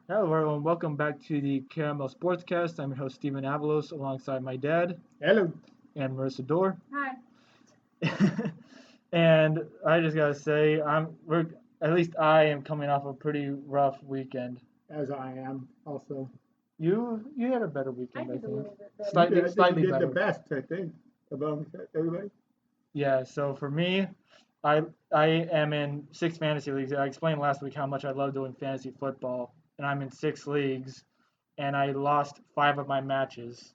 Hello, everyone. Welcome back to the Caramel Sportscast. I'm your host, Stephen Avalos, alongside my dad Hello. and Marissa Dorr. Hi. And I just gotta say, at least I am coming off a pretty rough weekend. As I am also. You had a better I weekend, I did a think. little bit better. Slightly, I think slightly you did the better. best, I think, among everybody. Yeah. So for me, I am in 6 fantasy leagues. I explained last week how much I love doing fantasy football, and I'm in 6 leagues, and I lost 5 of my matches.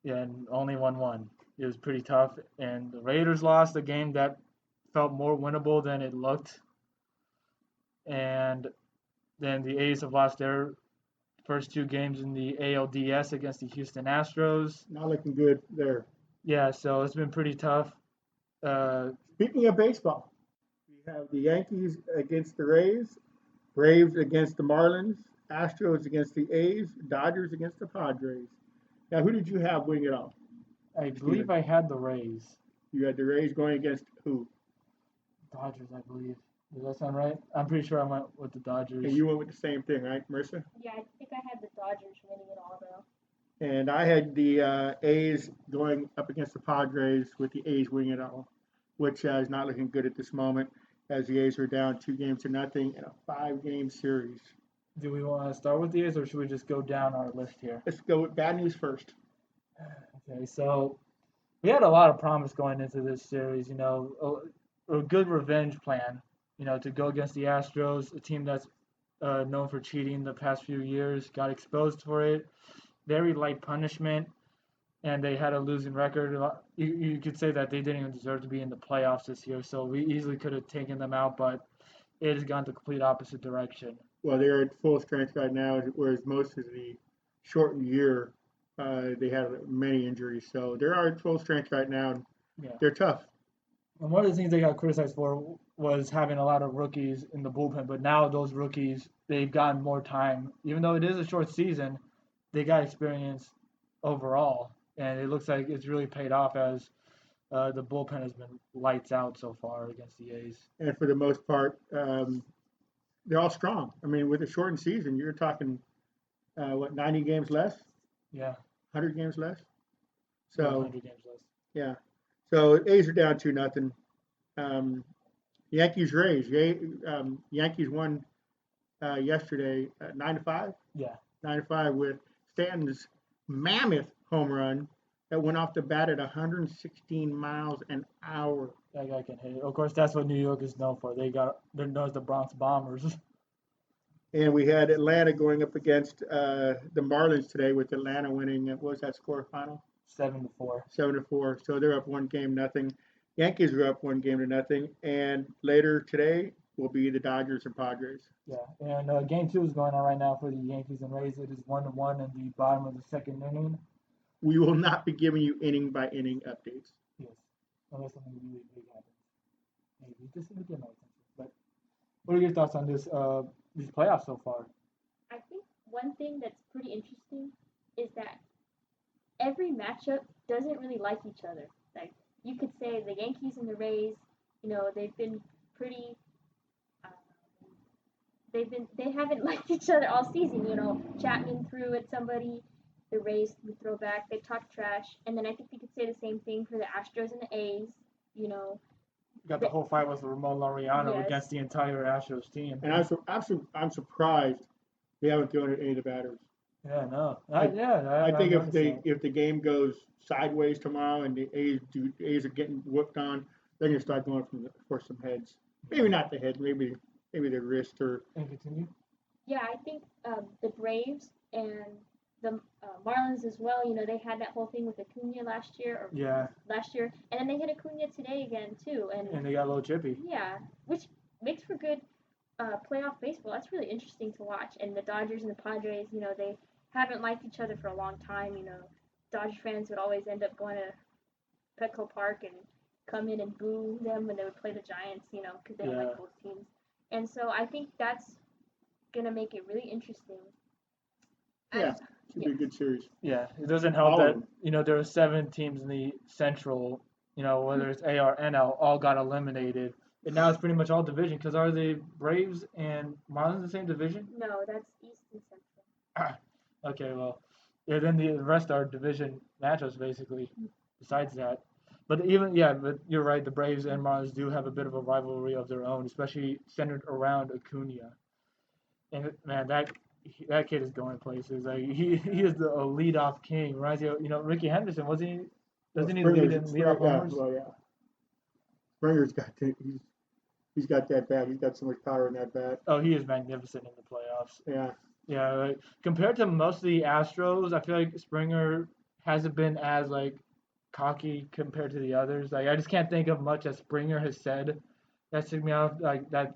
Yeah, and only won one. It was pretty tough, and the Raiders lost a game that felt more winnable than it looked, and then the A's have lost their first 2 games in the ALDS against the Houston Astros. Not looking good there. Yeah, so it's been pretty tough. Speaking of baseball, we have the Yankees against the Rays, Braves against the Marlins, Astros against the A's, Dodgers against the Padres. Now, who did you have winning it all? I believe Steven? I had the Rays, You had the Rays going against who? Dodgers. I believe. Does that sound right? I'm pretty sure I went with the Dodgers. And you went with the same thing, right, Marissa? Yeah, I think I had the Dodgers winning it all though. And I had the A's going up against the Padres with the A's winning it all, which is not looking good at this moment as the A's are down 2 games to nothing in a 5 game series. Do we want to start with the A's, or should we just go down our list here? Let's go with bad news first. Okay, so we had a lot of promise going into this series. A good revenge plan. To go against the Astros, a team that's known for cheating the past few years, got exposed for it. Very light punishment, and they had a losing record. You could say that they didn't even deserve to be in the playoffs this year. So we easily could have taken them out, but it has gone the complete opposite direction. Well, they're at full strength right now, whereas most of the shortened year, they had many injuries. So they are at full strength right now. Yeah. They're tough. And one of the things they got criticized for was having a lot of rookies in the bullpen, but now those rookies, they've gotten more time. Even though it is a short season, they got experience overall, and it looks like it's really paid off as the bullpen has been lights out so far against the A's. And for the most part, they're all strong. I mean, with a shortened season, you're talking, 90 games less, Yeah, 100 games less? So So, 100 games less. yeah. So A's are down 2-0. Um, Yankees Rays. Yankees won yesterday 9-5. Yeah, 9-5 with Stanton's mammoth home run that went off the bat at 116 miles an hour. that guy can hit. Of course, that's what New York is known for. They're known as the Bronx Bombers. And we had Atlanta going up against the Marlins today, with Atlanta winning. What was that score final? 7-4. 7-4. So they're up 1 game, nothing. Yankees are up 1 game to nothing. And later today will be the Dodgers and Padres. Yeah, and game 2 is going on right now for the Yankees and Rays. It is 1-1 in the bottom of the second inning. We will not be giving you inning by inning updates. Yes, unless something really big happens. Maybe just to get my attention. But what are your thoughts on these playoffs so far? I think one thing that's pretty interesting is that every matchup doesn't really like each other. Like you could say the Yankees and the Rays, they've been pretty. Um, they haven't liked each other all season. Chapman threw at somebody, the Rays would throw back. They talk trash, and then I think you could say the same thing for the Astros and the A's. You know, Got the whole fight with Ramon Laureano Yes. against the entire Astros team. And I'm surprised they haven't thrown at any of the batters. Yeah, no. I think noticed that. if the game goes sideways tomorrow and the A's are getting whooped on, they're gonna start going for some heads. Maybe not the head, maybe the wrist or. And continue. yeah, I think the Braves and the Marlins as well. They had that whole thing with Acuna Yeah, last year, and then they hit Acuna today again too. and they got a little chippy. Yeah, which makes for good playoff baseball. That's really interesting to watch. And the Dodgers and the Padres, they haven't liked each other for a long time. Dodger fans would always end up going to Petco Park and come in and boo them when they would play the Giants, because they don't Yeah. like both teams. And so I think that's gonna make it really interesting. Yeah, should be a good series. Yeah, it doesn't help All that of them. there are 7 teams in the Central. Whether it's A or NL, all got eliminated And now it's pretty much all division. Because are the Braves and Marlins in the same division? No, that's East and Central. Okay, well, yeah, then the rest are division matchups basically. Besides that, but you're right. The Braves and Marlins do have a bit of a rivalry of their own, especially centered around Acuna. And man, that kid is going places. Like he is the leadoff king. Reminds you, Ricky Henderson wasn't he? Doesn't he lead in leadoff homers? Yeah. Springer's he's got that bat. He's got so much power in that bat. Oh, he is magnificent in the playoffs. Yeah. Yeah, like, compared to most of the Astros, I feel like Springer hasn't been as like cocky compared to the others. Like I just can't think of much that Springer has said that took me off. Like that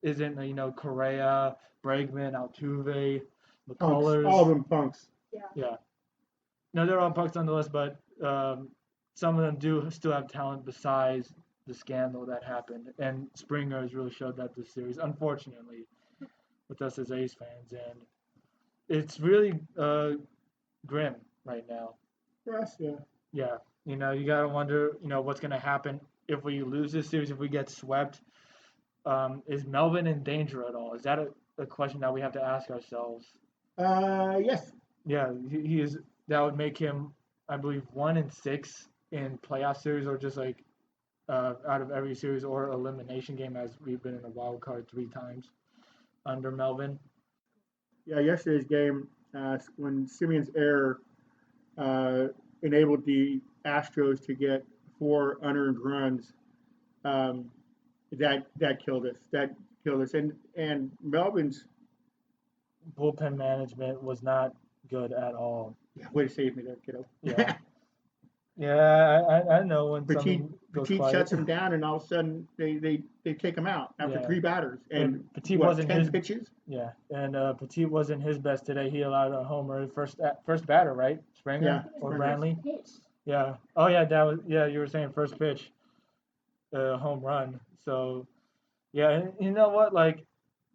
isn't Correa, Bregman, Altuve, Punks. McCullers. All of them punks. Yeah. No, they're all punks on the list, but some of them do still have talent besides the scandal that happened. And Springer has really showed that this series, unfortunately, with us as A's fans. And it's really grim right now. Yes, yeah. Yeah. You got to wonder, what's going to happen if we lose this series, if we get swept. Is Melvin in danger at all? Is that a question that we have to ask ourselves? Yes. Yeah, he is. That would make him, I believe, 1-6 in playoff series, or just like out of every series or elimination game, as we've been in a wild card 3 times under Melvin. Yeah, yesterday's game, when Simeon's error enabled the Astros to get 4 unearned runs, that killed us. That killed us. And Melvin's bullpen management was not good at all. Yeah, way to save me there, kiddo. Yeah. Yeah, I know when Petit goes quiet. shuts him down, and all of a sudden they take him out after 3 batters and Petit what, wasn't 10 his pitches. Yeah, and Petit wasn't his best today. He allowed a homer first batter, right? Springer or Brantley. Yeah. Oh yeah, that was You were saying first pitch, home run. So yeah, and you know what? Like,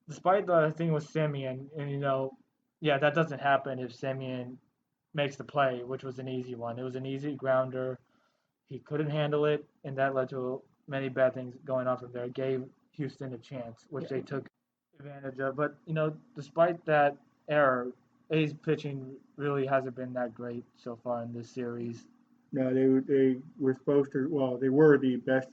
despite the thing with Simeon, and that doesn't happen if Simeon makes the play, which was an easy one. It was an easy grounder. He couldn't handle it, and that led to many bad things going on from there. It gave Houston a chance, which they took advantage of. But despite that error, A's pitching really hasn't been that great so far in this series. No, they were supposed to. Well, they were the best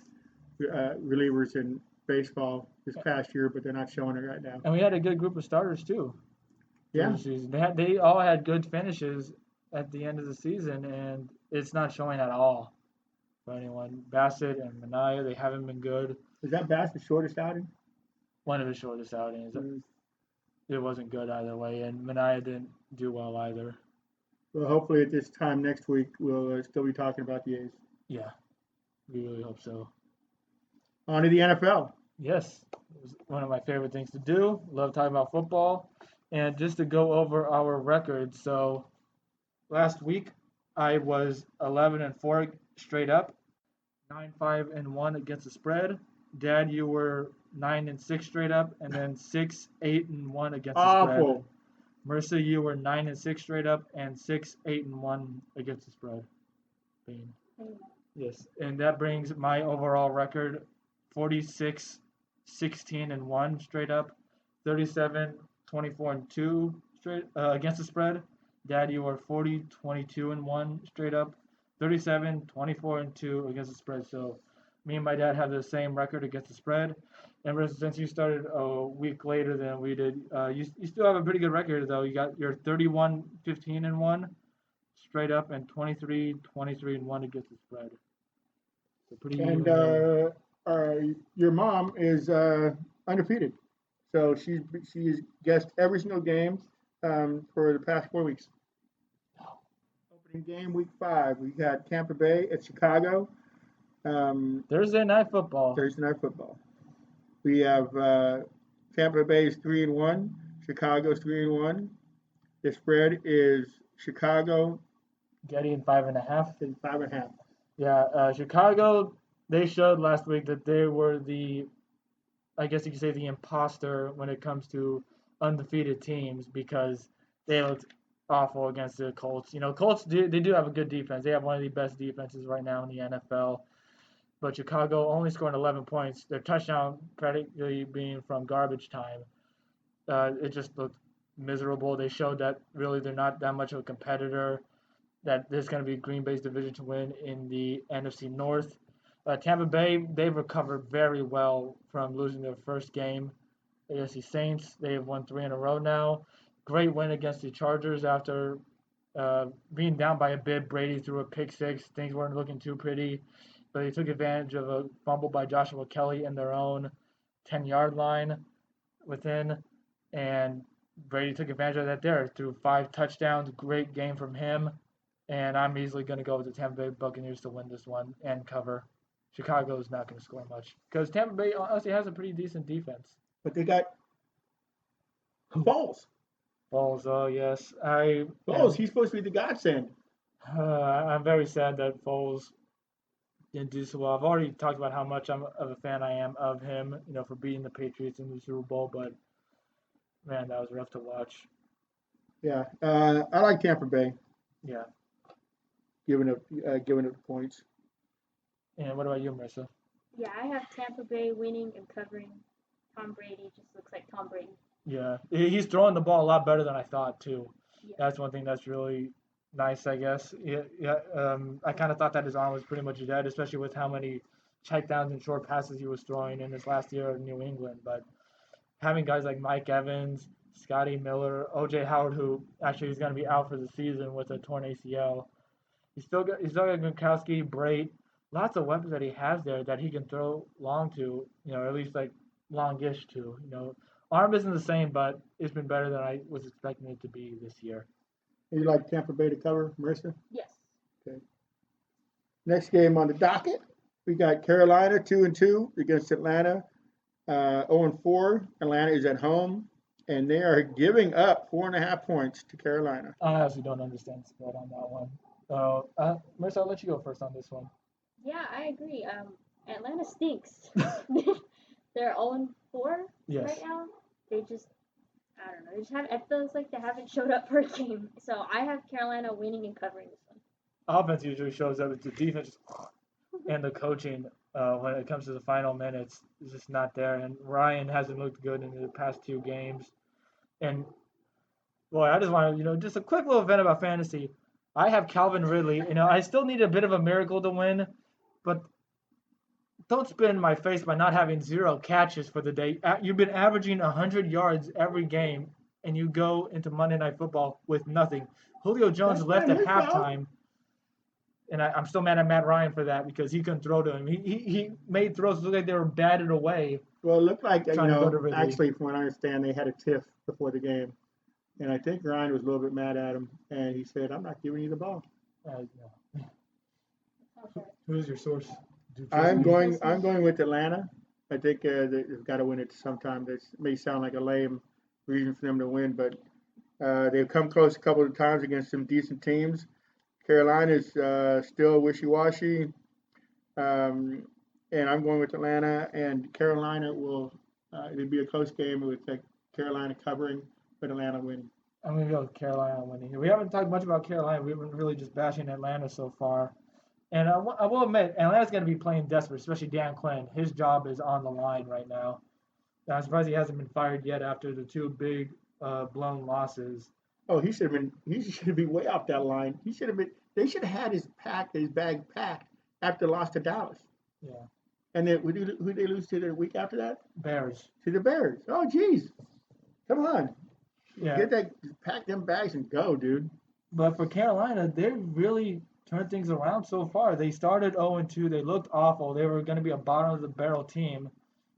relievers in baseball this past year, but they're not showing it right now. And we had a good group of starters too. Yeah. This season. They all had good finishes at the end of the season, and it's not showing at all for anyone. Bassett and Manaea, they haven't been good. Is that Bassett's shortest outing? One of his shortest outings. It wasn't good either way, and Manaea didn't do well either. Well, hopefully at this time next week we'll still be talking about the A's. Yeah, we really hope so. On to the NFL. Yes, it was one of my favorite things to do. Love talking about football. And just to go over our records, so last week I was 11-4 straight up, 9-5-1 against the spread. Dad, you were 9-6 straight up, and then 6-8-1 against the spread. Awful. Mercer, you were 9-6 straight up, and 6-8-1 against the spread. Bean. Yes, and that brings my overall record 46-16-1 straight up, 37-24-2 straight against the spread. Dad, you were 40-22-1 straight up, 37-24-2 against the spread. So me and my dad have the same record against the spread. And since you started a week later than we did, you still have a pretty good record though. You got your 31-15-1 straight up, and 23-23-1 against the spread. So pretty And your mom is undefeated, so she's guessed every single game for the past 4 weeks. Opening game, week 5, we had Tampa Bay at Chicago. Thursday night football. We have Tampa Bay is 3-1, Chicago's 3-1. The spread is Chicago getting 5.5. 5.5. Yeah, Chicago. They showed last week that they were I guess you could say, the imposter when it comes to undefeated teams, because they looked awful against the Colts. Colts they do have a good defense. They have one of the best defenses right now in the NFL. but Chicago only scored 11 points. Their touchdown practically being from garbage time. It just looked miserable. They showed that really they're not that much of a competitor. That there's going to be Green Bay's division to win in the NFC North. Tampa Bay, they've recovered very well from losing their first game against the Saints. They have won 3 in a row now. Great win against the Chargers after being down by a bit. Brady threw a pick six. Things weren't looking too pretty, but they took advantage of a fumble by Joshua Kelly in their own 10-yard line within, and Brady took advantage of that there. Threw 5 touchdowns. Great game from him. And I'm easily going to go with the Tampa Bay Buccaneers to win this one and cover. Chicago is not going to score much because Tampa Bay honestly has a pretty decent defense. But they got Foles. Foles, oh yes, Foles, he's supposed to be the godsend. I'm very sad that Foles didn't do so well. I've already talked about how much of a fan I am of him, for beating the Patriots in the Super Bowl. But man, that was rough to watch. Yeah, I like Tampa Bay. Yeah. Giving it points. And what about you, Marissa? Yeah, I have Tampa Bay winning and covering. Tom Brady just looks like Tom Brady. Yeah, he's throwing the ball a lot better than I thought too. Yeah. That's one thing that's really nice, I guess. Yeah. I kind of thought that his arm was pretty much dead, especially with how many checkdowns and short passes he was throwing in his last year in New England. But having guys like Mike Evans, Scotty Miller, O.J. Howard, who actually is going to be out for the season with a torn ACL. He's still got Gronkowski, Brait, lots of weapons that he has there that he can throw long to, at least like longish to. Arm isn't the same, but it's been better than I was expecting it to be this year. You like Tampa Bay to cover, Marissa? Yes. Okay. Next game on the docket, we got Carolina 2-2 against Atlanta, 0-4. Atlanta is at home, and they are giving up 4.5 points to Carolina. I honestly don't understand the spread on that one. Marissa, I'll let you go first on this one. Yeah, I agree. Atlanta stinks. They're 0-4 Yes. right now. They just, I don't know. It feels like they haven't showed up for a game. So I have Carolina winning and covering this one. Offense usually shows up. It's the defense and the coaching when it comes to the final minutes is just not there. And Ryan hasn't looked good in the past 2 games. And boy, I just want to, just a quick little event about fantasy. I have Calvin Ridley. I still need a bit of a miracle to win, but don't spit in my face by not having 0 catches for the day. You've been averaging 100 yards every game, and you go into Monday Night Football with nothing. Julio Jones left at halftime, and I'm still mad at Matt Ryan for that because he couldn't throw to him. He made throws look like they were batted away. Well, it looked like, actually, from what I understand, they had a tiff before the game. And I think Ryan was a little bit mad at him, and he said, "I'm not giving you the ball." No. Who's your source? I'm going with Atlanta. I think they've got to win it sometime. This may sound like a lame reason for them to win, but they've come close a couple of times against some decent teams. Carolina's still wishy-washy, and I'm going with Atlanta. And Carolina will. It'll be a close game with Carolina covering, but Atlanta winning. I'm going to go with Carolina winning here. We haven't talked much about Carolina. We've been really just bashing Atlanta so far. And I will admit, Atlanta's going to be playing desperate, especially Dan Quinn. His job is on the line right now. I'm surprised he hasn't been fired yet after the 2 big blown losses. Oh, he should be way off that line. They should have had his bag packed after the loss to Dallas. Yeah. And then who did they lose to the week after that? Bears. To the Bears. Oh, geez. Come on. Yeah. Pack them bags and go, dude. But for Carolina, they really turned things around so far. They started 0-2. They looked awful. They were going to be a bottom of the barrel team,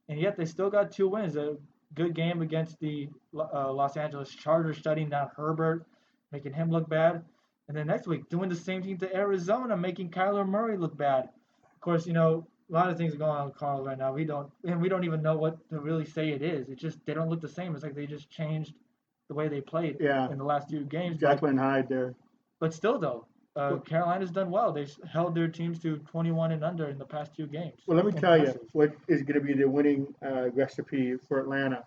and yet they still got 2 wins. A good game against the Los Angeles Chargers, shutting down Herbert, making him look bad. And then next week, doing the same thing to Arizona, making Kyler Murray look bad. Of course, a lot of things are going on with Cardinals right now. We don't even know what to really say it is. It's just they don't look the same. It's like they just changed the way they played in the last 2 games. Jekyll and Hyde there. But still, though, Carolina's done well. They've held their teams to 21 and under in the past 2 games. Well, let me tell you what is going to be the winning recipe for Atlanta.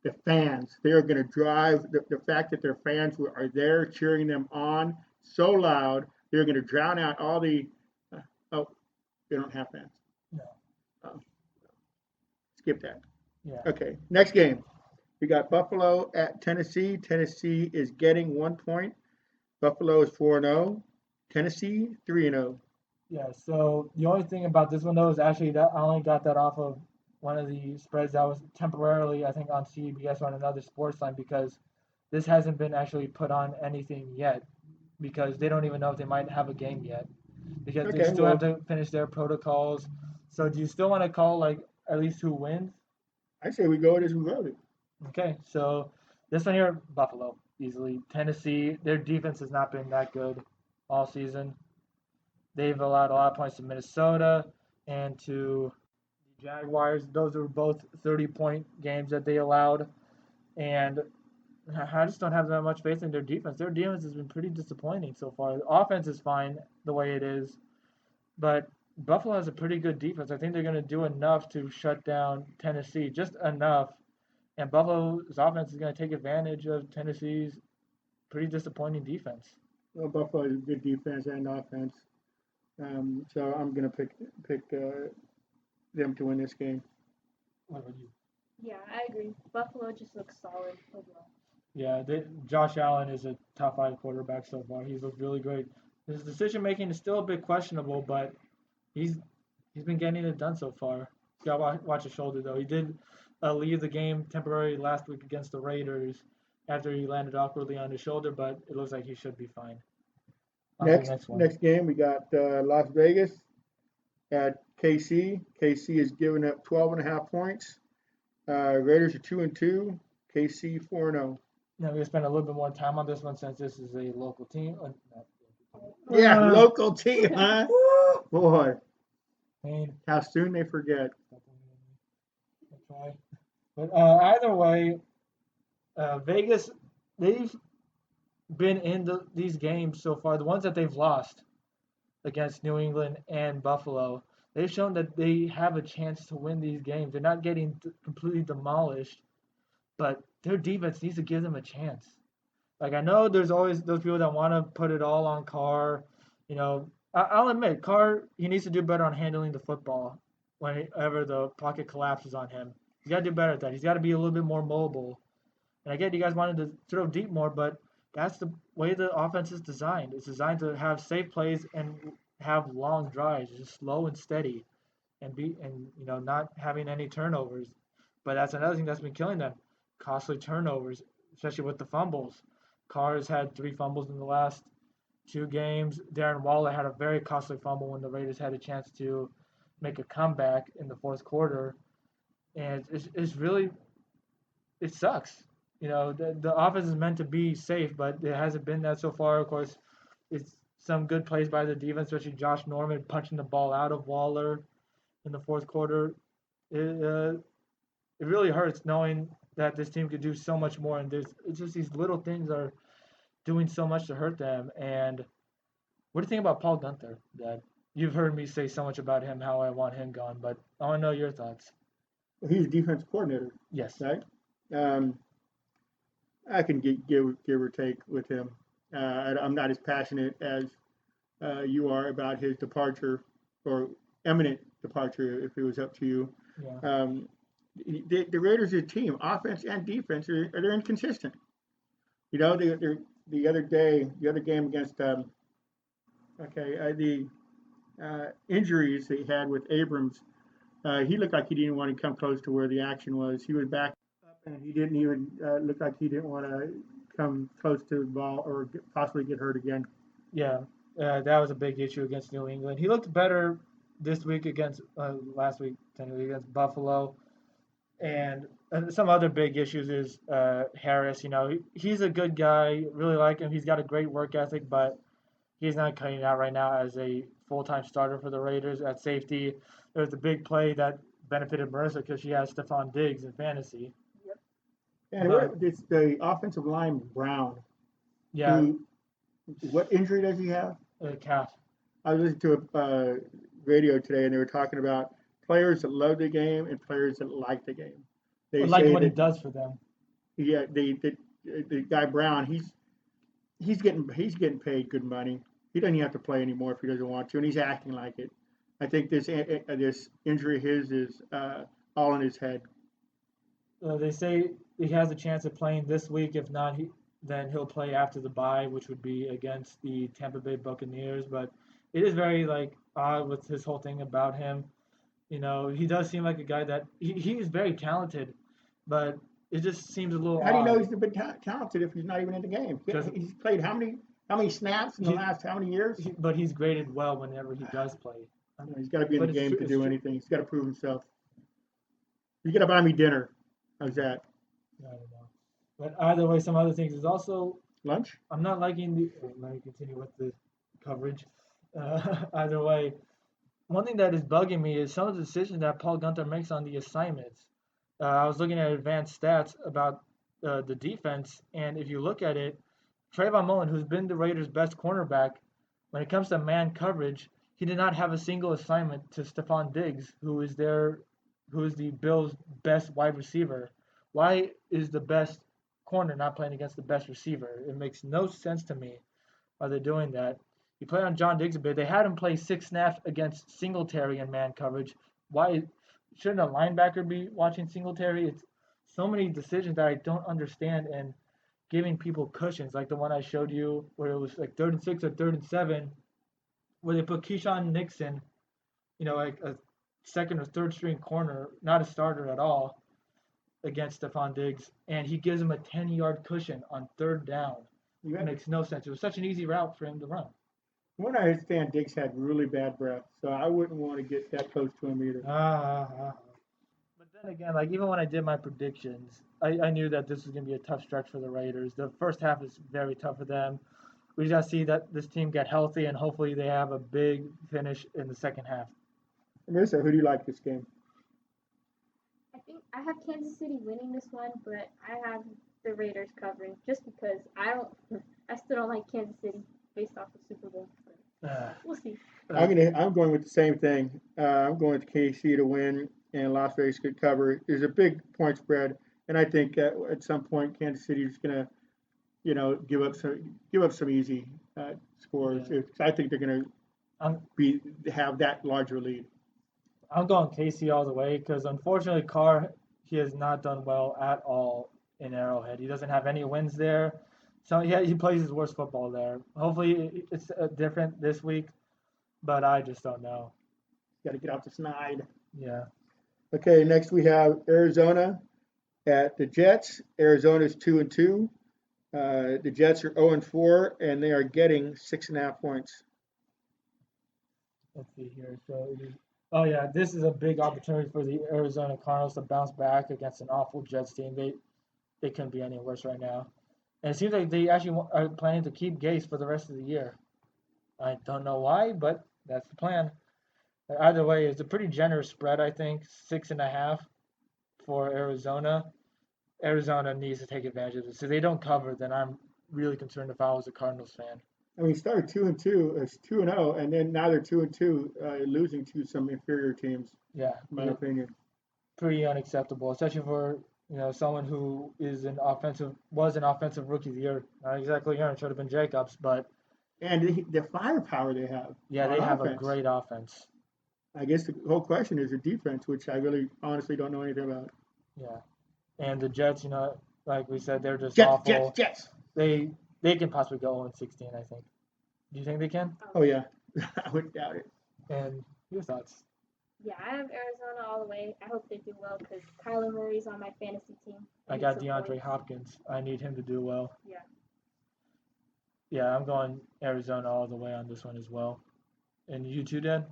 The fans. They are going to drive the fact that their fans are there cheering them on so loud. They're going to drown out all the. They don't have fans. skip that. Yeah. Okay, next game. We got Buffalo at Tennessee. Tennessee is getting 1 point. Buffalo is 4-0. Tennessee 3-0. Yeah. So the only thing about this one though is actually that I only got that off of one of the spreads that was temporarily, I think, on CBS on another sports line because this hasn't been actually put on anything yet because they don't even know if they might have a game yet because they Okay, still have well, to finish their protocols. So do you still want to call like at least who wins? I say we go it as we wrote it. Okay, so this one here, Buffalo, easily. Tennessee, their defense has not been that good all season. They've allowed a lot of points to Minnesota and to the Jaguars. Those were both 30-point games that they allowed. And I just don't have that much faith in their defense. Their defense has been pretty disappointing so far. The offense is fine the way it is, but Buffalo has a pretty good defense. I think they're going to do enough to shut down Tennessee, just enough. And Buffalo's offense is going to take advantage of Tennessee's pretty disappointing defense. Well, Buffalo is a good defense and offense. So I'm going to pick them to win this game. What about you? Yeah, I agree. Buffalo just looks solid overall. Yeah, Josh Allen is a top 5 quarterback so far. He's looked really great. His decision making is still a bit questionable, but he's been getting it done so far. He's got to watch his shoulder though. He did leave the game temporarily last week against the Raiders after he landed awkwardly on his shoulder, but it looks like he should be fine. On to the next one. Next game, we got Las Vegas at KC. KC is giving up 12.5 points. Raiders are 2-2. KC 4-0. Now we're gonna spend a little bit more time on this one since this is a local team. Yeah, local team, huh? Boy, Pain. how soon they forget. Okay. But either way, Vegas, they've been in these games so far. The ones that they've lost against New England and Buffalo, they've shown that they have a chance to win these games. They're not getting completely demolished, but their defense needs to give them a chance. Like I know there's always those people that want to put it all on Carr. You know, I'll admit Carr he needs to do better on handling the football whenever the pocket collapses on him. He's got to do better at that. He's got to be a little bit more mobile. And I get you guys wanted to throw deep more, but that's the way the offense is designed. It's designed to have safe plays and have long drives, just slow and steady, and not having any turnovers. But that's another thing that's been killing them: costly turnovers, especially with the fumbles. Carr's had 3 fumbles in the last 2 games. Darren Waller had a very costly fumble when the Raiders had a chance to make a comeback in the fourth quarter, and it's really it sucks. The offense is meant to be safe, but it hasn't been that so far. Of course, it's some good plays by the defense, especially Josh Norman punching the ball out of Waller in the fourth quarter. It really hurts knowing that this team could do so much more, and it's just these little things are doing so much to hurt them. And what do you think about Paul Gunther, Dad? You've heard me say so much about him, how I want him gone, but I want to know your thoughts. He's defense coordinator, Yes. right? I can give or take with him. I'm not as passionate as you are about his departure or imminent departure if it was up to you. Yeah. The Raiders' are a team, offense and defense, they're inconsistent. The other game against the injuries they had with Abrams, he looked like he didn't want to come close to where the action was. He was back up and he didn't even look like he didn't want to come close to the ball or possibly get hurt again. Yeah, that was a big issue against New England. He looked better this week against last week against Buffalo, and some other big issues is Harris. He's a good guy, really like him. He's got a great work ethic, but he's not cutting out right now as a full-time starter for the Raiders at safety. There was a big play that benefited Marissa because she has Stephon Diggs in fantasy. And it's the offensive line, Brown. Yeah. What injury does he have? Calf. I was listening to a radio today, and they were talking about players that love the game and players that like the game. They like say what that, it does for them. Yeah, the guy Brown, he's getting paid good money. He doesn't even have to play anymore if he doesn't want to, and he's acting like it. I think this injury of his is all in his head. They say he has a chance of playing this week. If not, then he'll play after the bye, which would be against the Tampa Bay Buccaneers. But it is very like odd with his whole thing about him. He does seem like a guy that he is very talented, but it just seems a little How do you know odd. he's been talented if he's not even in the game? Because He's played how many snaps in the last how many years? but he's graded well whenever he does play. He's got to be in But the it's game true. to It's do true. anything. He's got to prove himself. You got to buy me dinner. How's that? I don't know. But either way, some other things is also Lunch? I'm not liking the. Let me continue with the coverage. Either way, one thing that is bugging me is some of the decisions that Paul Gunther makes on the assignments. I was looking at advanced stats about the defense, and if you look at it, Trayvon Mullen, who's been the Raiders' best cornerback, when it comes to man coverage, he did not have a single assignment to Stephon Diggs, who is the Bills' best wide receiver. Why is the best corner not playing against the best receiver? It makes no sense to me why they're doing that. He played on John Diggs a bit. They had him play 6 snaps against Singletary in man coverage. Why shouldn't a linebacker be watching Singletary? It's so many decisions that I don't understand, and giving people cushions like the one I showed you where it was like 3rd and 6 or 3rd and 7, where they put Keyshawn Nixon, like a second or third string corner, not a starter at all, against Stephon Diggs, and he gives him a 10-yard cushion on 3rd down. It makes no sense. It was such an easy route for him to run. When I understand, Diggs had really bad breath, so I wouldn't want to get that close to him either. But then again, like even when I did my predictions, I knew that this was going to be a tough stretch for the Raiders. The first half is very tough for them. We just got to see that this team get healthy, and hopefully they have a big finish in the second half. Marissa, who do you like this game? I think I have Kansas City winning this one, but I have the Raiders covering just because I still don't like Kansas City based off the Super Bowl. But we'll see. I'm going with the same thing. I'm going with KC to win and Las Vegas could cover. There's a big point spread, and I think at some point Kansas City is going to, give up some easy scores. Yeah. I think they're going to have that larger lead. I'm going KC all the way because unfortunately Carr, he has not done well at all in Arrowhead. He doesn't have any wins there. So he plays his worst football there. Hopefully it's different this week, but I just don't know. Got to get out the snide. Yeah. Okay, next we have Arizona at the Jets. Arizona's 2-2. The Jets are 0-4, and they are getting 6.5 points. Let's see here. Oh yeah, this is a big opportunity for the Arizona Cardinals to bounce back against an awful Jets team. They couldn't be any worse right now. And it seems like they actually are planning to keep Gase for the rest of the year. I don't know why, but that's the plan. Either way, it's a pretty generous spread, I think, 6.5 for Arizona. Arizona needs to take advantage of this. If they don't cover, then I'm really concerned if I was a Cardinals fan. I mean, started 2-2, it's 2-0, and then now they're 2-2, losing to some inferior teams. Yeah, in my opinion. Pretty unacceptable, especially for someone who was an offensive rookie of the year. Not exactly Aaron, should have been Jacobs, but and the firepower they have. Yeah, they have a great offense. I guess the whole question is the defense, which I really honestly don't know anything about. Yeah, and the Jets, like we said, they're just awful. Jets. They can possibly go 0-16, I think. Do you think they can? Oh yeah, I wouldn't doubt it. And your thoughts? Yeah, I have Arizona all the way. I hope they do well because Kyler Murray's on my fantasy team. I got DeAndre Hopkins. I need him to do well. Yeah. Yeah, I'm going Arizona all the way on this one as well. And you too, Dad?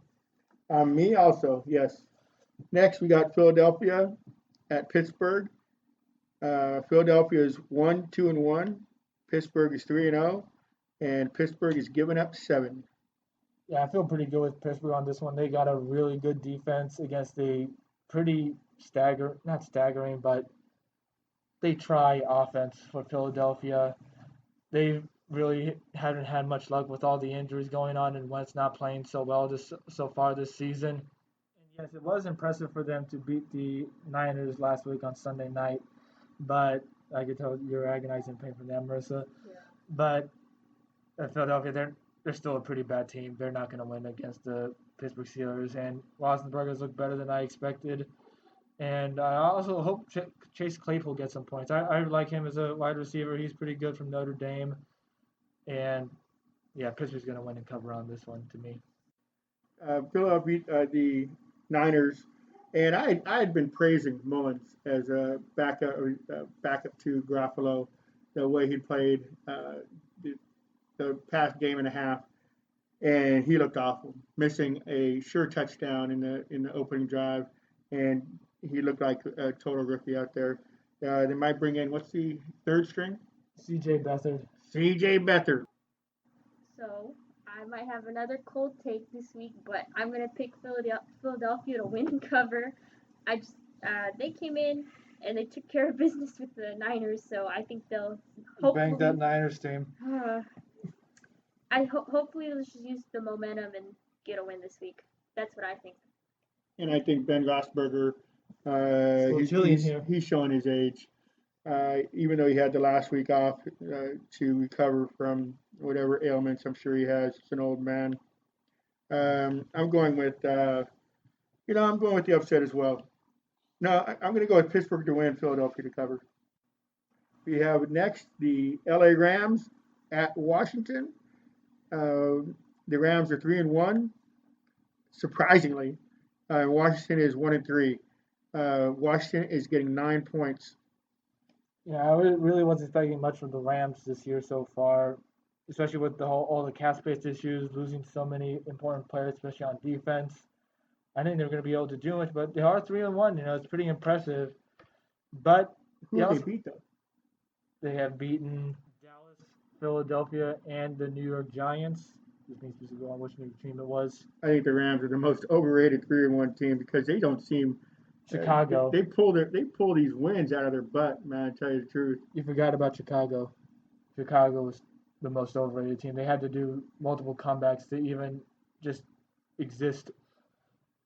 Me also, yes. Next, we got Philadelphia at Pittsburgh. Philadelphia is 1-2-1. Pittsburgh is 3-0, and Pittsburgh is giving up 7. Yeah, I feel pretty good with Pittsburgh on this one. They got a really good defense against a pretty not staggering, but they try offense for Philadelphia. They really haven't had much luck with all the injuries going on and Wentz not playing so well so far this season. And yes, it was impressive for them to beat the Niners last week on Sunday night, but I could tell you're agonizing pain from that, Marissa. Yeah. But Philadelphia, they're still a pretty bad team. They're not going to win against the Pittsburgh Steelers, and Roethlisberger's looked better than I expected. And I also hope Chase Claypool gets some points. I like him as a wide receiver. He's pretty good from Notre Dame. And yeah, Pittsburgh's going to win and cover on this one to me. Philadelphia beat the Niners, and I had been praising Mullins as a backup to Garoppolo, the way he played the, the past game and a half, and he looked awful, missing a sure touchdown in the opening drive, and he looked like a total rookie out there. They might bring in what's the third string? CJ Beathard. CJ Beathard. So I might have another cold take this week, but I'm gonna pick Philadelphia to win and cover. I just they came in and they took care of business with the Niners, so I think they'll hopefully Bang that Niners team. hopefully they'll just use the momentum and get a win this week. That's what I think. And I think Ben Roethlisberger, he's showing his age. Even though he had the last week off to recover from whatever ailments I'm sure he has. He's an old man. I'm going with, I'm going with the upset as well. No, I'm going to go with Pittsburgh to win, Philadelphia to cover. We have next the LA Rams at Washington. The Rams are 3-1. Surprisingly, Washington is 1-3. Washington is getting 9 points. Yeah, I really wasn't expecting much from the Rams this year so far, especially with all the cap space issues, losing so many important players, especially on defense. I think they're going to be able to do much, but they are 3-1. It's pretty impressive. But who did they beat though? They have beaten Dallas, Philadelphia, and the New York Giants. Just being specific on which new team it was. I think the Rams are the most overrated 3-1 team because they don't seem. Chicago. They pull these wins out of their butt, man. To tell you the truth. You forgot about Chicago. Chicago was the most overrated team. They had to do multiple comebacks to even just exist.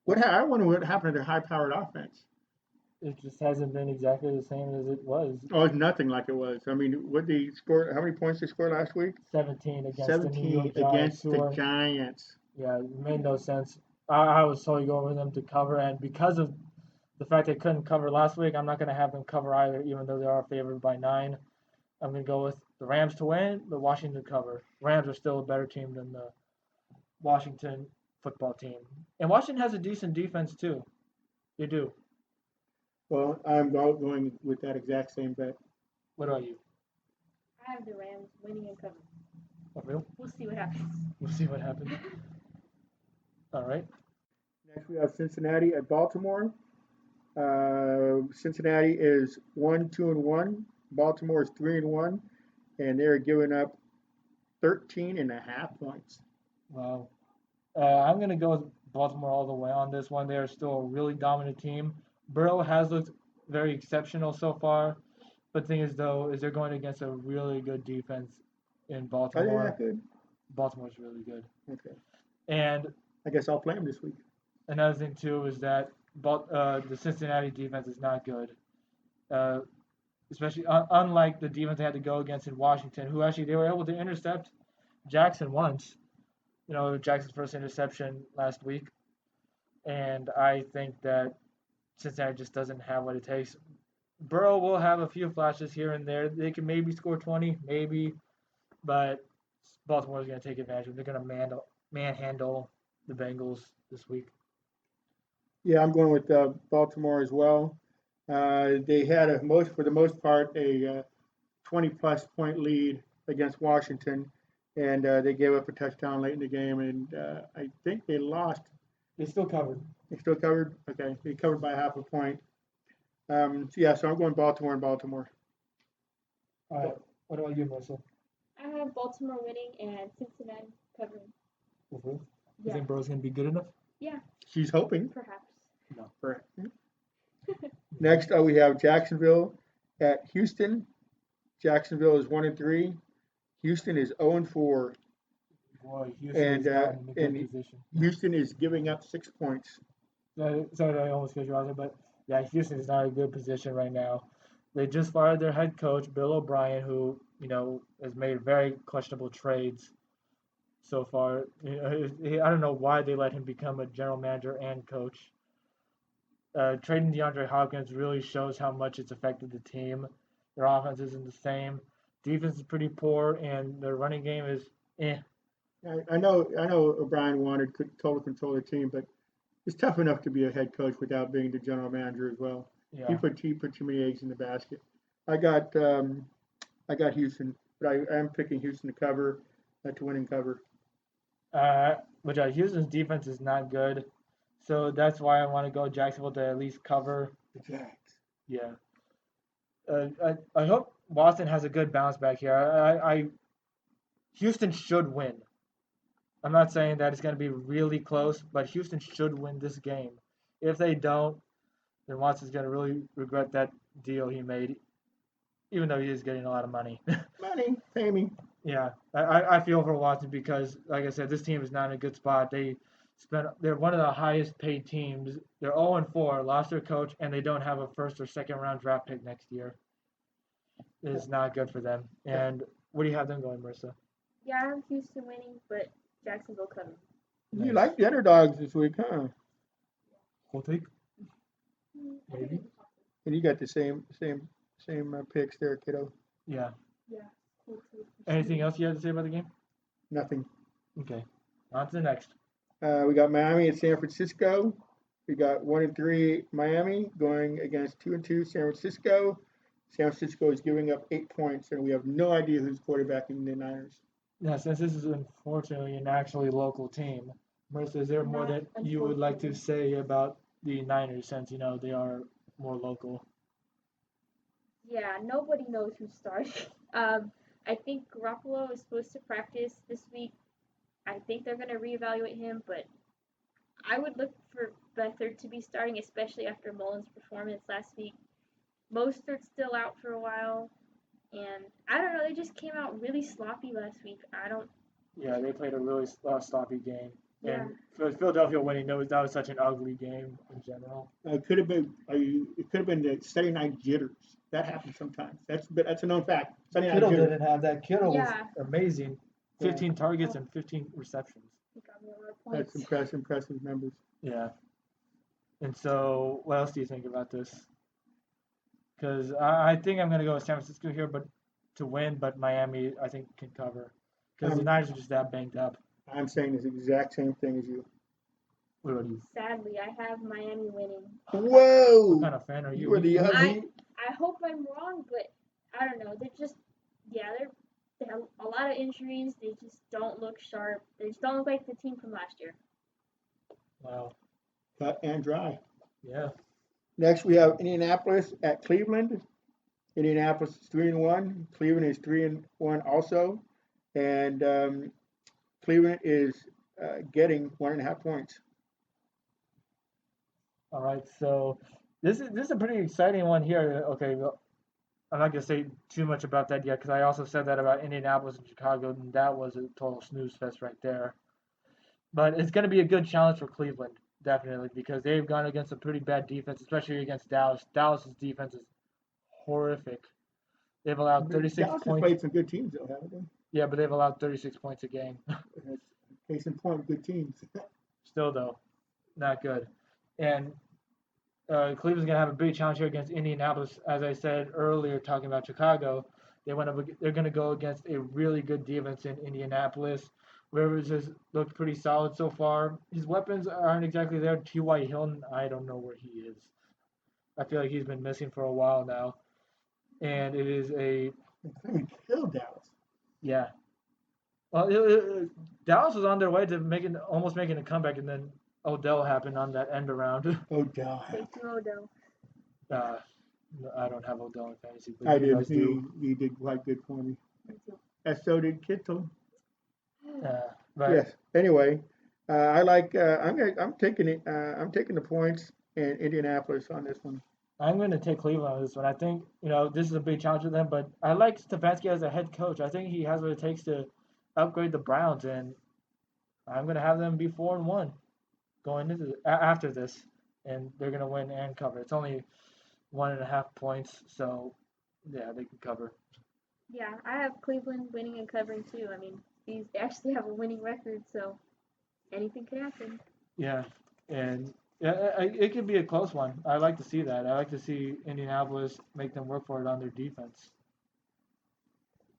I wonder what happened to their high-powered offense. It just hasn't been exactly the same as it was. Oh, it's nothing like it was. I mean, what they score? How many points they scored last week? 17 against 17 the New York Giants. Against the Giants. Yeah, it made no sense. I was totally going with them to cover, and because of the fact they couldn't cover last week, I'm not going to have them cover either, even though they are favored by 9. I'm going to go with the Rams to win, the Washington to cover. Rams are still a better team than the Washington football team. And Washington has a decent defense, too. They do. Well, I'm going with that exact same bet. What about you? I have the Rams winning and covering. Oh, real? We'll see what happens. We'll see what happens. All right. Next, we have Cincinnati at Baltimore. Cincinnati is 1-2-1. Baltimore is 3-1, and they're giving up 13.5 points. Wow. I'm going to go with Baltimore all the way on this one. They are still a really dominant team. Burrow has looked very exceptional so far. But the thing is, though, is they're going against a really good defense in Baltimore. Are they that good? Baltimore's really good. Okay. And I guess I'll play them this week. Another thing, too, is that the Cincinnati defense is not good. Especially unlike the defense they had to go against in Washington, who actually they were able to intercept Jackson once. Jackson's first interception last week. And I think that Cincinnati just doesn't have what it takes. Burrow will have a few flashes here and there. They can maybe score 20, maybe, but Baltimore is going to take advantage of it. They're going to manhandle the Bengals this week. Yeah, I'm going with Baltimore as well. They had for the most part, a 20-plus point lead against Washington, and they gave up a touchdown late in the game, and I think they lost. They still covered. They still covered? Okay, they covered by half a point. So I'm going Baltimore and Baltimore. All right. What about you, Melissa? I have Baltimore winning and Cincinnati covering. Mm-hmm. You think Burrow's going to be good enough? Yeah. She's hoping. Perhaps. No. Next, we have Jacksonville at Houston. Jacksonville is 1-3. Houston is 0-4. Boy, Houston is not in a good position. Houston is giving up 6 points. Sorry, I almost cut you off there, but yeah, Houston is not in a good position right now. They just fired their head coach, Bill O'Brien, who has made very questionable trades so far. I don't know why they let him become a general manager and coach. Trading DeAndre Hopkins really shows how much it's affected the team. Their offense isn't the same. Defense is pretty poor, and their running game is eh. I know O'Brien wanted total control of the team, but it's tough enough to be a head coach without being the general manager as well. He Yeah. put too many eggs in the basket. I got um, I got Houston, but I am picking Houston to cover, to win and cover. Uh, but Houston's defense is not good, so that's why I want to go Jacksonville to at least cover. The Jags. Yeah. I hope Boston has a good bounce back here. Houston should win. I'm not saying that it's going to be really close, but Houston should win this game. If they don't, then Watson's going to really regret that deal he made, even though he is getting a lot of money. Money, pay me. Yeah, I feel for Watson because, like I said, this team is not in a good spot. They're one of the highest paid teams. They're 0-4, lost their coach, and they don't have a first or second round draft pick next year. It's not good for them. And what do you have them going, Marissa? Yeah, I have Houston winning, but Jacksonville covering. You Nice. like the underdogs this week, huh? We'll take. I think Maybe. it's possible. And you got the same picks there, kiddo. Yeah. Yeah. Cool too. Anything else you have to say about the game? Nothing. Okay. On to the next. We got Miami and San Francisco. We got 1-3 Miami going against 2-2 San Francisco. San Francisco is giving up 8 points, and we have no idea who's quarterbacking the Niners. Yeah, since this is unfortunately an actually local team, Marissa, is there more that you would like to say about the Niners since they are more local? Yeah, nobody knows who's starting. I think Garoppolo is supposed to practice this week. I think they're going to reevaluate him, but I would look for Beathard to be starting, especially after Mullins' performance last week. Mostert's still out for a while, and I don't know. They just came out really sloppy last week. Yeah, they played a really sloppy game. Yeah. And for Philadelphia winning, that was such an ugly game in general. It could have been. It could have been the Saturday night jitters. That happens sometimes. That's a known fact. Sunday night Kittle jitters. didn't have that. Kittle Yeah. was amazing. 15 targets and 15 receptions. He got me a lot of That's points. impressive numbers. Yeah. And so, what else do you think about this? Because I think I'm going to go with San Francisco here, but to win, but Miami I think can cover because the Niners are just that banged up. I'm saying the exact same thing as you. What about you? Sadly, I have Miami winning. Whoa! What kind of fan are you? You are the ugly. I hope I'm wrong, but I don't know. They have a lot of injuries. They just don't look sharp. They just don't look like the team from last year. Wow. Cut and dry. Yeah. Next, we have Indianapolis at Cleveland. Indianapolis is 3-1. Cleveland is 3-1 also, and Cleveland is getting 1.5 points. All right. So this is a pretty exciting one here. Okay. Well, I'm not gonna say too much about that yet because I also said that about Indianapolis and Chicago, and that was a total snooze fest right there. But it's gonna be a good challenge for Cleveland, definitely, because they've gone against a pretty bad defense, especially against Dallas. Dallas's defense is horrific. They've allowed 36 Dallas has points. played some good teams, though, haven't they? Yeah, but they've allowed 36 points a game. That's case in point, good teams. Still, though, not good. And Cleveland's gonna have a big challenge here against Indianapolis. As I said earlier, talking about Chicago, they're gonna go against a really good defense in Indianapolis. Rivers has looked pretty solid so far. His weapons aren't exactly there. T.Y. Hilton, I don't know where he is. I feel like he's been missing for a while now. And it is Cleveland killed Dallas. yeah. Well, Dallas was on their way to almost making a comeback, and then Odell happened on that end around. Odell. Thank you, Odell. I don't have Odell in fantasy, but I you did. guys do. He did quite good for me. Me too. And so did Kittle. But Yes. Anyway, I like. I'm taking it. I'm taking the points in Indianapolis on this one. I'm going to take Cleveland on this one. I think this is a big challenge for them, but I like Stefanski as a head coach. I think he has what it takes to upgrade the Browns, and I'm going to have them be 4-1 going into after this, and they're going to win and cover. It's only 1.5 points, so yeah, they can cover. Yeah, I have Cleveland winning and covering too. I mean, they actually have a winning record, so anything could happen. Yeah, and Yeah, it could be a close one. I like to see that. I like to see Indianapolis make them work for it on their defense.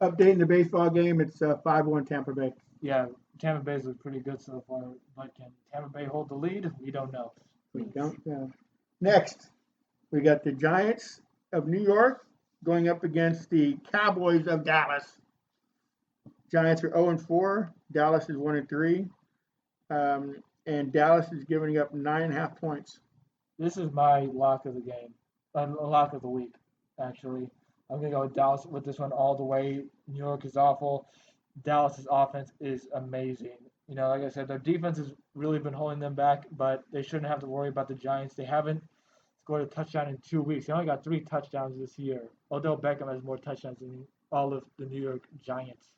Updating the baseball game, it's 5-1 Tampa Bay. Yeah, Tampa Bay's looked pretty good so far, but can Tampa Bay hold the lead? We don't know. We don't know. Next, we got the Giants of New York going up against the Cowboys of Dallas. Giants are 0-4. Dallas is 1-3. And Dallas is giving up 9.5 points. This is my lock of the game, a lock of the week, actually. I'm gonna go with Dallas with this one all the way. New York is awful. Dallas's offense is amazing. You know, like I said, their defense has really been holding them back, but they shouldn't have to worry about the Giants. They haven't scored a touchdown in 2 weeks. They only got 3 touchdowns this year. Odell Beckham has more touchdowns than all of the New York Giants.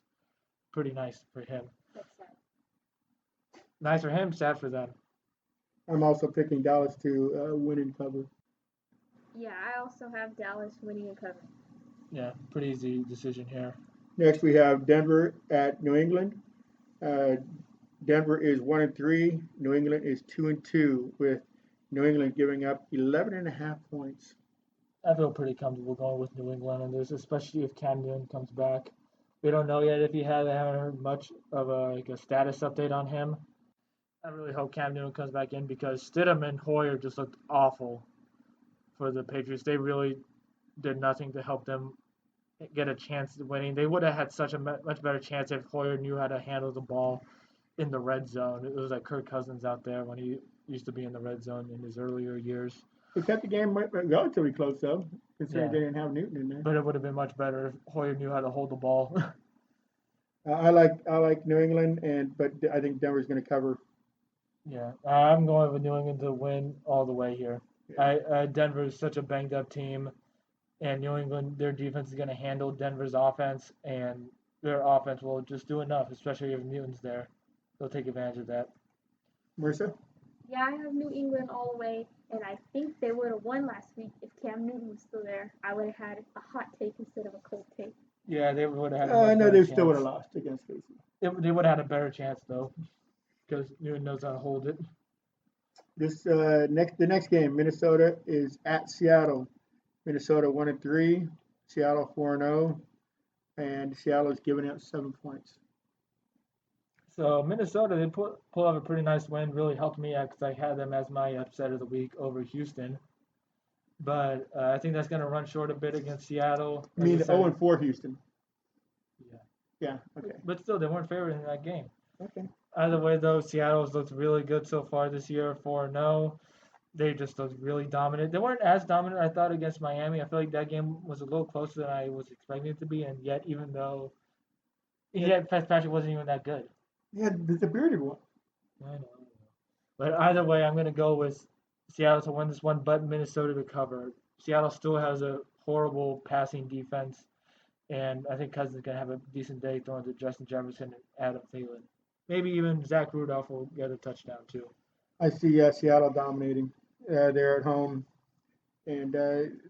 Pretty nice for him. That's sad. Nice for him, sad for them. I'm also picking Dallas to win and cover. Yeah, I also have Dallas winning and covering. Yeah, pretty easy decision here. Next, we have Denver at New England. Denver is 1-3. New England is 2-2, with New England giving up 11.5 points. I feel pretty comfortable going with New England on this, especially if Cam Newton comes back. We don't know yet if he has. I haven't heard much of a status update on him. I really hope Cam Newton comes back in because Stidham and Hoyer just looked awful for the Patriots. They really did nothing to help them get a chance at winning. They would have had such a much better chance if Hoyer knew how to handle the ball in the red zone. It was like Kirk Cousins out there when he used to be in the red zone in his earlier years. They kept the game relatively close, though, considering Yeah. they didn't have Newton in there. But it would have been much better if Hoyer knew how to hold the ball. I like New England, but I think Denver's going to cover. Yeah, I'm going with New England to win all the way here. Yeah. Denver is such a banged up team, and New England, their defense is going to handle Denver's offense, and their offense will just do enough, especially if Newton's there. They'll take advantage of that. Marissa? Yeah, I have New England all the way, and I think they would have won last week if Cam Newton was still there. I would have had a hot take instead of a cold take. Yeah, they would have had a much No, better they chance. still would have lost against Casey. They would have had a better chance, though, because Newton knows how to hold it. The next game, Minnesota is at Seattle. Minnesota 1-3, Seattle 4-0, and Seattle is giving up 7 points. So Minnesota, they pull off a pretty nice win. Really helped me out because I had them as my upset of the week over Houston. But I think that's going to run short a bit against Seattle. I mean, 0-4 Houston. Yeah. Yeah. Okay. But still, they weren't favored in that game. Okay. Either way, though, Seattle's looked really good so far this year. 4-0. They just looked really dominant. They weren't as dominant, I thought, against Miami. I feel like that game was a little closer than I was expecting it to be, and yet, even though, Fitzpatrick wasn't even that good. Yeah, the bearded one. I know. But either way, I'm going to go with Seattle to win this one, but Minnesota to cover. Seattle still has a horrible passing defense, and I think Cousins is going to have a decent day throwing to Justin Jefferson and Adam Thielen. Maybe even Zach Rudolph will get a touchdown, too. I see Seattle dominating. They're at home, and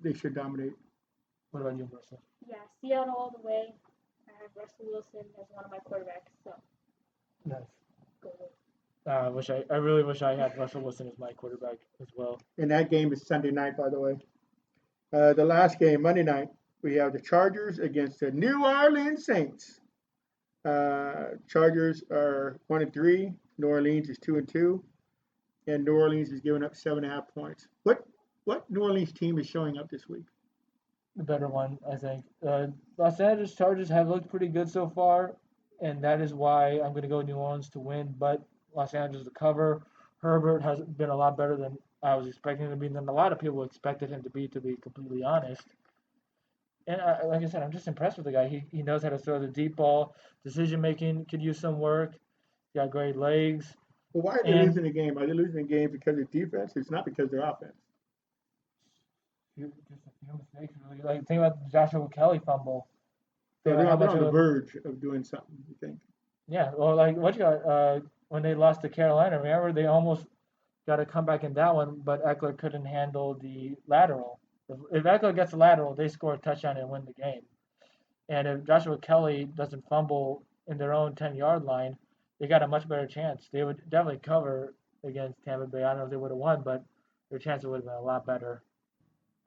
they should dominate. What about you, Marissa? Yeah, Seattle all the way. I have Russell Wilson as one of my quarterbacks, so Nice. go with it. I really wish I had Russell Wilson as my quarterback as well. And that game is Sunday night, by the way. The last game, Monday night, we have the Chargers against the New Orleans Saints. Chargers are 1-3. New Orleans is 2-2. And New Orleans is giving up 7.5 points. What New Orleans team is showing up this week? The better one, I think. Los Angeles Chargers have looked pretty good so far, and that is why I'm going to go New Orleans to win, but Los Angeles to cover. Herbert has been a lot better than I was expecting him to be, than a lot of people expected him to be completely honest. And like I said, I'm just impressed with the guy. He knows how to throw the deep ball. Decision making could use some work. He got great legs. Well, why are they losing the game? Are they losing the game because of defense? It's not because of their offense. Just a few mistakes, really. Like, think about the Joshua Kelly fumble. So they're on the verge of doing something, you think? Yeah, well, like what you got when they lost to Carolina, remember they almost got a comeback in that one, but Eckler couldn't handle the lateral. If Eckler gets a lateral, they score a touchdown and win the game. And if Joshua Kelly doesn't fumble in their own 10-yard line, they got a much better chance. They would definitely cover against Tampa Bay. I don't know if they would have won, but their chances would have been a lot better.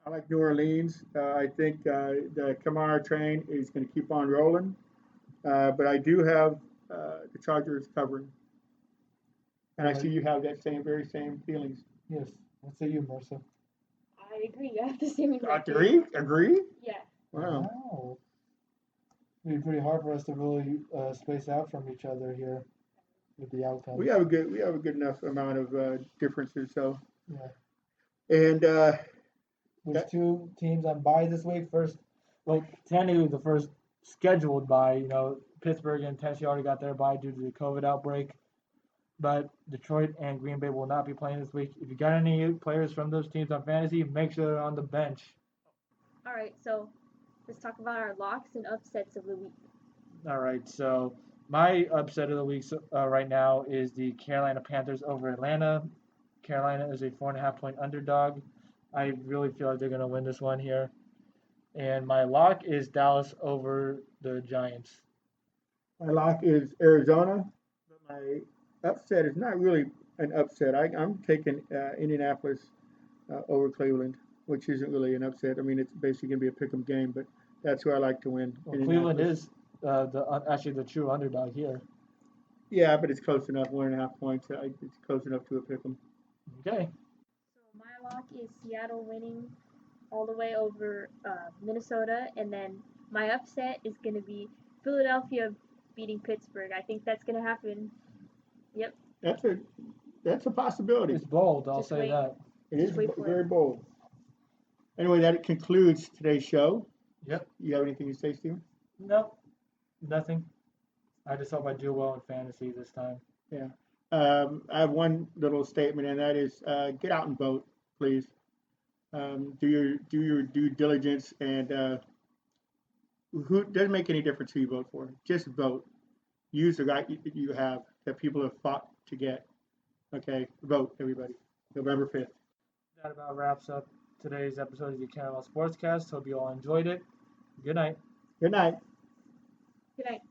I like New Orleans. I think the Kamara train is going to keep on rolling. But I do have the Chargers covering. And I see you have that very same feelings. Yes. What say you, Marissa? I agree. I have the same exact. Agree? Yeah. Wow. Wow. It'd be pretty hard for us to really space out from each other here with the outcomes. We have a good enough amount of differences. So. Yeah. And there's two teams on bye this week. Technically the first scheduled bye. Pittsburgh and Tennessee already got their bye due to the COVID outbreak. But Detroit and Green Bay will not be playing this week. If you got any players from those teams on fantasy, make sure they're on the bench. All right, so let's talk about our locks and upsets of the week. All right, so my upset of the week right now is the Carolina Panthers over Atlanta. Carolina is a 4.5-point underdog. I really feel like they're going to win this one here. And my lock is Dallas over the Giants. My lock is Arizona. But my upset is not really an upset. I'm taking Indianapolis over Cleveland, which isn't really an upset. I mean, it's basically going to be a pick'em game, but that's who I like to win. Well, Cleveland is actually the true underdog here. Yeah, but it's close enough. 1.5 points. It's close enough to a pick'em. Okay. So my lock is Seattle winning all the way over Minnesota, and then my upset is going to be Philadelphia beating Pittsburgh. I think that's going to happen. Yep. That's a possibility. It's bold, I'll Just say wait. that. It is Just wait for very it. bold. Anyway, that concludes today's show. Yep. You have anything to say, Steven? No, nothing. I just hope I do well in fantasy this time. Yeah. I have one little statement, and that is get out and vote, please. Do your due diligence, and who doesn't make any difference who you vote for. Just vote. Use the right you have that people have fought to get. Okay, vote, everybody. November 5th. That about wraps up today's episode of the Caramel Sportscast. Hope you all enjoyed it. Good night. Good night. Good night.